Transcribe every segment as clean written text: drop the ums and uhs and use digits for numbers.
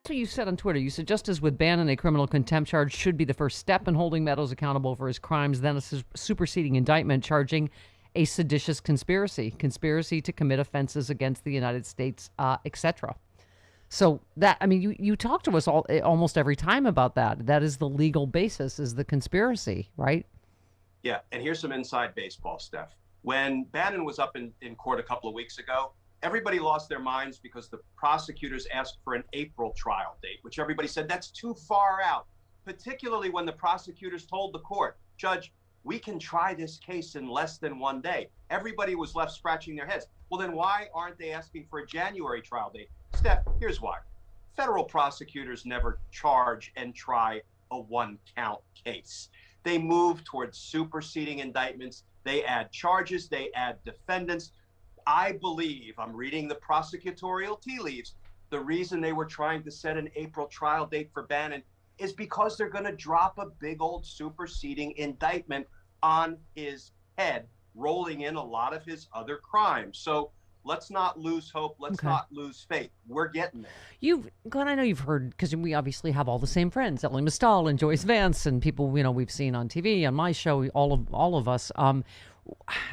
what you said on Twitter. You said, just as with Bannon, a criminal contempt charge should be the first step in holding Meadows accountable for his crimes, then a superseding indictment charging a seditious conspiracy to commit offenses against the United States, etc. So that, I mean, you talk to us almost every time about that. That is the legal basis, is the conspiracy, right? Yeah, and here's some inside baseball, Steph. When Bannon was up in court a couple of weeks ago, everybody lost their minds because the prosecutors asked for an April trial date, which everybody said that's too far out, particularly when the prosecutors told the court, Judge, we can try this case in less than 1 day. Everybody was left scratching their heads. Well, then why aren't they asking for a January trial date? Steph, here's why. Federal prosecutors never charge and try a one-count case. They move towards superseding indictments. They add charges. They add defendants. I believe, I'm reading the prosecutorial tea leaves, the reason they were trying to set an April trial date for Bannon is because they're going to drop a big old superseding indictment on his head, rolling in a lot of his other crimes. So let's not lose hope. Let's not lose faith. We're getting there. Glenn, I know you've heard, because we obviously have all the same friends, Ellie Mistal and Joyce Vance, and people, we've seen on TV, on my show, all of us.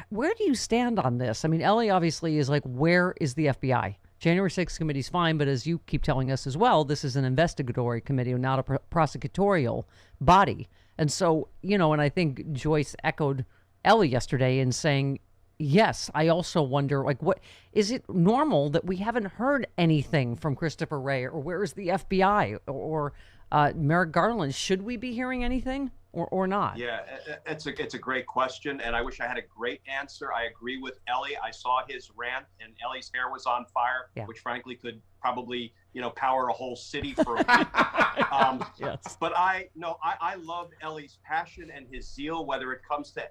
Where do you stand on this? I mean, Ellie obviously is like, where is the FBI? January 6th committee's fine, but as you keep telling us as well, this is an investigatory committee and not a prosecutorial body. And so, and I think Joyce echoed Ellie yesterday in saying, yes, I also wonder, what is it normal that we haven't heard anything from Christopher Wray, or where is the FBI or Merrick Garland? Should we be hearing anything or not? Yeah, it's a great question, and I wish I had a great answer. I agree with Ellie. I saw his rant, and Ellie's hair was on fire, which frankly could probably power a whole city for a week. Yes. But I love Ellie's passion and his zeal, whether it comes to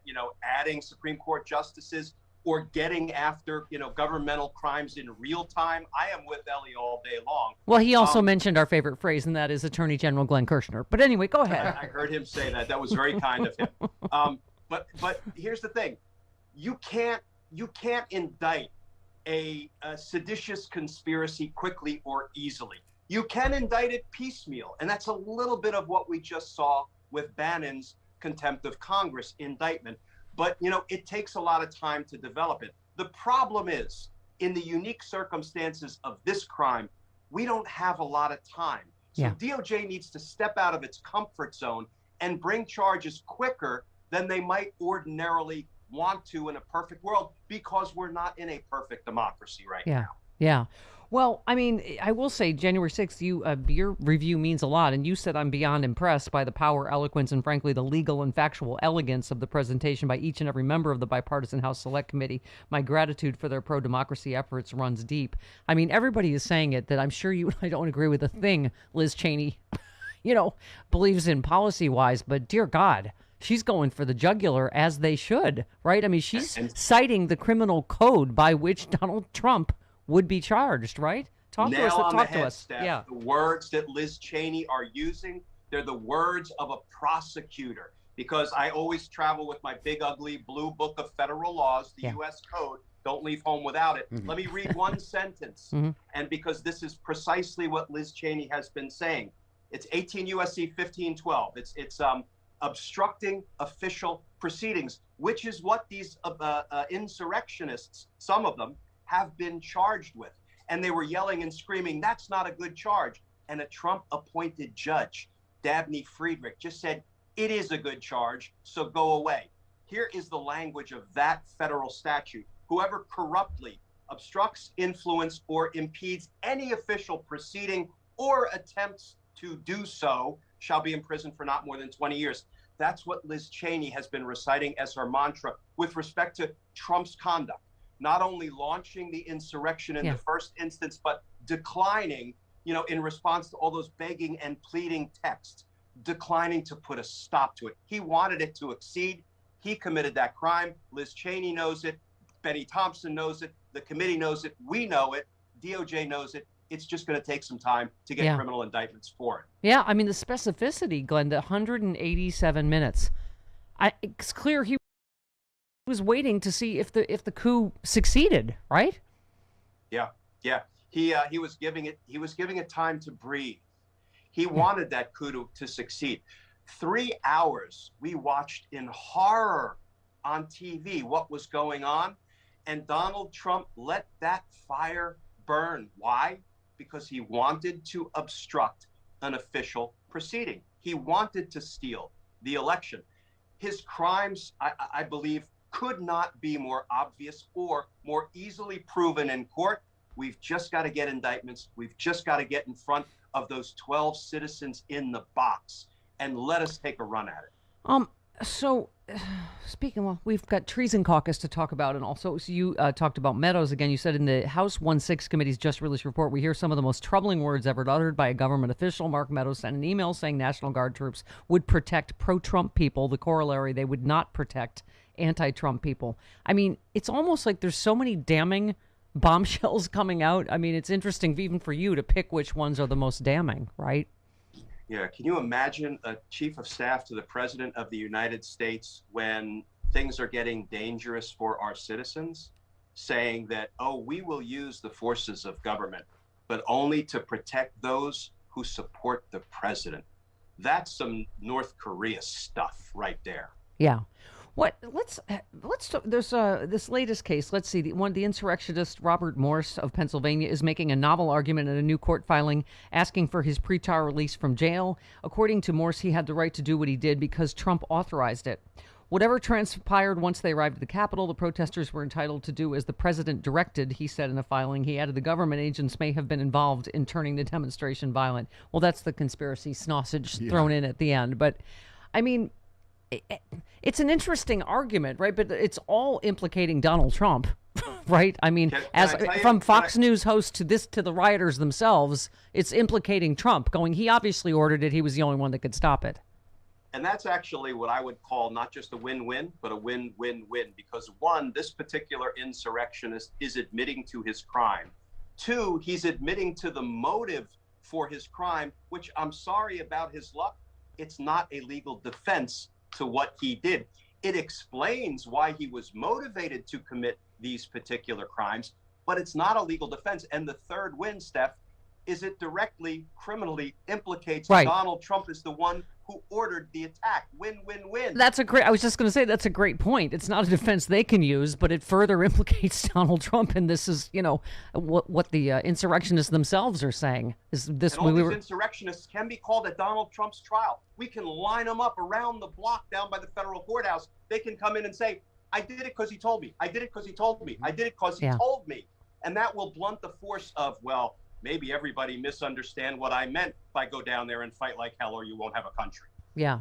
adding Supreme Court justices or getting after governmental crimes in real time. I am with Ellie all day long. Well, he also mentioned our favorite phrase, and that is Attorney General Glenn Kirschner. But anyway, go ahead. I heard him say that. That was very kind of him. But here's the thing: you can't indict a seditious conspiracy quickly or easily. You can indict it piecemeal, and that's a little bit of what we just saw with Bannon's contempt of Congress indictment. But, it takes a lot of time to develop it. The problem is, in the unique circumstances of this crime, we don't have a lot of time. So DOJ needs to step out of its comfort zone and bring charges quicker than they might ordinarily want to in a perfect world, because we're not in a perfect democracy right now. Yeah. Well, I mean, I will say January 6th, your review means a lot. And you said, I'm beyond impressed by the power, eloquence, and frankly, the legal and factual elegance of the presentation by each and every member of the bipartisan House Select Committee. My gratitude for their pro-democracy efforts runs deep. I mean, everybody is saying it, that I'm sure you and I don't agree with a thing Liz Cheney, believes in policy-wise. But dear God, she's going for the jugular, as they should, right? I mean, she's citing the criminal code by which Donald Trump would be charged, right? Talk to us. Steph. Yeah. The words that Liz Cheney are using, they're the words of a prosecutor. Because I always travel with my big, ugly blue book of federal laws, the U.S. Code. Don't leave home without it. Let me read one sentence. And because this is precisely what Liz Cheney has been saying. It's 18 U.S.C. 1512. It's obstructing official proceedings, which is what these insurrectionists, some of them, have been charged with. And they were yelling and screaming, that's not a good charge. And a Trump-appointed judge, Dabney Friedrich, just said, it is a good charge, so go away. Here is the language of that federal statute. Whoever corruptly obstructs, influence, or impedes any official proceeding or attempts to do so shall be imprisoned for not more than 20 years. That's what Liz Cheney has been reciting as her mantra with respect to Trump's conduct. Not only launching the insurrection in the first instance, but declining, in response to all those begging and pleading texts, declining to put a stop to it. He wanted it to exceed. He committed that crime. Liz Cheney knows it. Benny Thompson knows it. The committee knows it. We know it. DOJ knows it. It's just going to take some time to get criminal indictments for it. Yeah, I mean, the specificity, Glenn, the 187 minutes. It's clear he was waiting to see if the coup succeeded, right? Yeah. He was giving it time to breathe. He wanted that coup to succeed. 3 hours we watched in horror on TV what was going on, and Donald Trump let that fire burn. Why? Because he wanted to obstruct an official proceeding. He wanted to steal the election. His crimes, I believe, could not be more obvious or more easily proven in court. We've just got to get indictments. We've just got to get in front of those 12 citizens in the box and let us take a run at it. So, speaking, well, we've got treason caucus to talk about, and also so you talked about Meadows again. You said in the House 1-6 committee's just released report, we hear some of the most troubling words ever uttered by a government official. Mark Meadows sent an email saying National Guard troops would protect pro-Trump people. The corollary, they would not protect anti-Trump people. I mean, it's almost like there's so many damning bombshells coming out. I mean, it's interesting even for you to pick which ones are the most damning, right? Yeah, can you imagine a chief of staff to the president of the United States when things are getting dangerous for our citizens saying that, oh, we will use the forces of government, but only to protect those who support the president? That's some North Korea stuff right there. Yeah. What? Let's. There's this latest case. Let's see. The insurrectionist Robert Morse of Pennsylvania is making a novel argument in a new court filing, asking for his pretrial release from jail. According to Morse, he had the right to do what he did because Trump authorized it. Whatever transpired once they arrived at the Capitol, the protesters were entitled to do as the president directed, he said in a filing. He added the government agents may have been involved in turning the demonstration violent. Well, that's the conspiracy sausage thrown in at the end. But, I mean, it's an interesting argument, right? But it's all implicating Donald Trump, right? I mean, from Fox News host to the rioters themselves, it's implicating Trump, going, he obviously ordered it. He was the only one that could stop it. And that's actually what I would call not just a win-win, but a win-win-win. Because one, this particular insurrectionist is admitting to his crime. Two, he's admitting to the motive for his crime, which I'm sorry about his luck. It's not a legal defense to what he did. It explains why he was motivated to commit these particular crimes, but it's not a legal defense. And the third win, Steph, is it directly criminally implicates Donald Trump as the one who ordered the attack. Win, win, win. I was just going to say, that's a great point. It's not a defense they can use, but it further implicates Donald Trump. And this is, what the insurrectionists themselves are saying. Is this? And all these insurrectionists can be called at Donald Trump's trial. We can line them up around the block down by the federal courthouse. They can come in and say, I did it because he told me. I did it because he told me. I did it because he told me. And that will blunt the force of, well, maybe everybody misunderstand what I meant if I go down there and fight like hell or you won't have a country. Yeah.